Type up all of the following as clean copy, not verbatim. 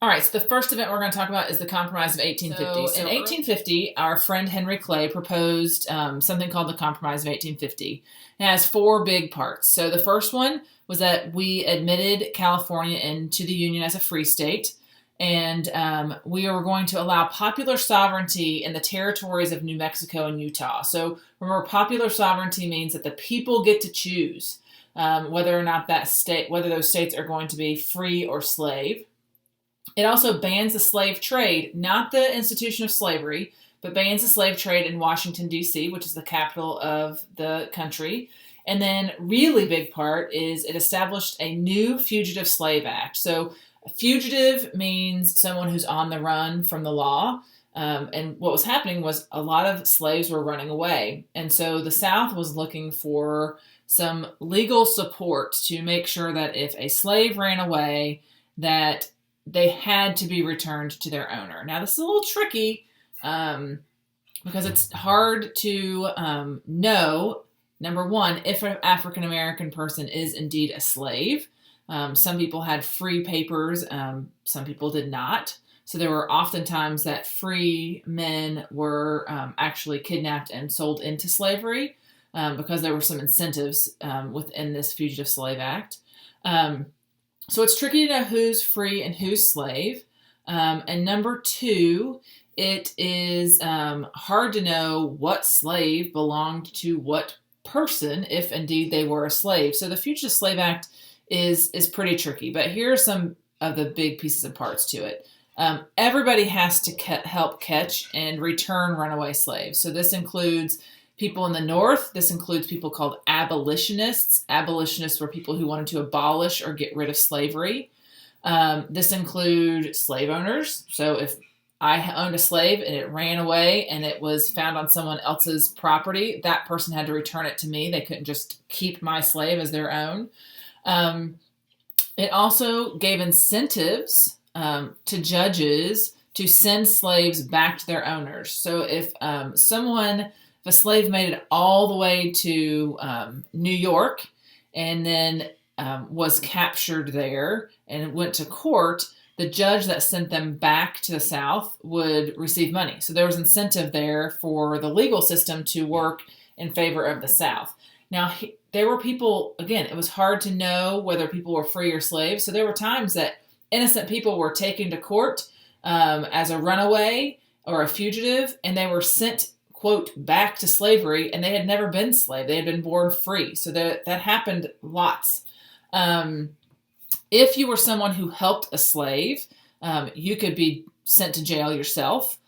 All right, so the first event we're going to talk about is the Compromise of 1850. So in 1850, our friend Henry Clay proposed something called the Compromise of 1850. It has four big parts. So the first one was that we admitted California into the Union as a free state, and we were going to allow popular sovereignty in the territories of New Mexico and Utah. So remember, popular sovereignty means that the people get to choose whether or not whether those states are going to be free or slave. It also bans the slave trade, not the institution of slavery, but bans the slave trade in Washington, D.C., which is the capital of the country. And then, really big part is it established a new Fugitive Slave Act. So, a fugitive means someone who's on the run from the law. And what was happening was a lot of slaves were running away. And so the South was looking for some legal support to make sure that if a slave ran away, that they had to be returned to their owner. Now, this is a little tricky because it's hard to know, number one, if an African American person is indeed a slave. Some people had free papers, some people did not. So there were oftentimes that free men were actually kidnapped and sold into slavery because there were some incentives within this Fugitive Slave Act. So it's tricky to know who's free and who's slave. And number two, it is hard to know what slave belonged to what person, if indeed they were a slave. So the Fugitive Slave Act is pretty tricky. But here are some of the big pieces and parts to it. Everybody has to help catch and return runaway slaves. So this includes people in the North. This includes people called abolitionists. Abolitionists were people who wanted to abolish or get rid of slavery. This includes slave owners. So if I owned a slave and it ran away and it was found on someone else's property, that person had to return it to me. They couldn't just keep my slave as their own. It also gave incentives to judges to send slaves back to their owners. So if a slave made it all the way to New York and then was captured there and went to court, the judge that sent them back to the South would receive money. So there was incentive there for the legal system to work in favor of the South. Now, there were people, again, it was hard to know whether people were free or slaves. So there were times that innocent people were taken to court as a runaway or a fugitive, and they were sent, quote, back to slavery, and they had never been slave. They had been born free. So that happened lots. If you were someone who helped a slave, you could be sent to jail yourself,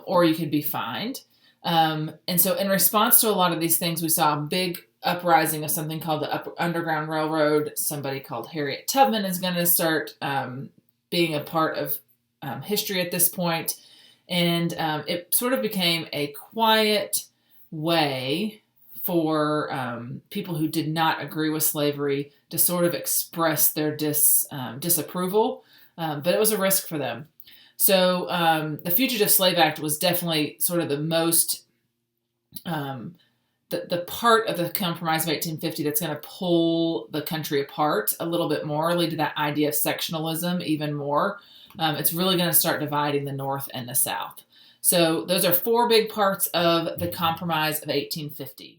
or you could be fined. And so in response to a lot of these things, we saw a big uprising of something called the Underground Railroad. Somebody called Harriet Tubman is going to start being a part of history at this point. And it sort of became a quiet way for people who did not agree with slavery to sort of express their disapproval, but it was a risk for them. So the Fugitive Slave Act was definitely sort of the most, the part of the Compromise of 1850 that's going to pull the country apart a little bit more, lead to that idea of sectionalism even more. It's really going to start dividing the North and the South. So those are four big parts of the Compromise of 1850.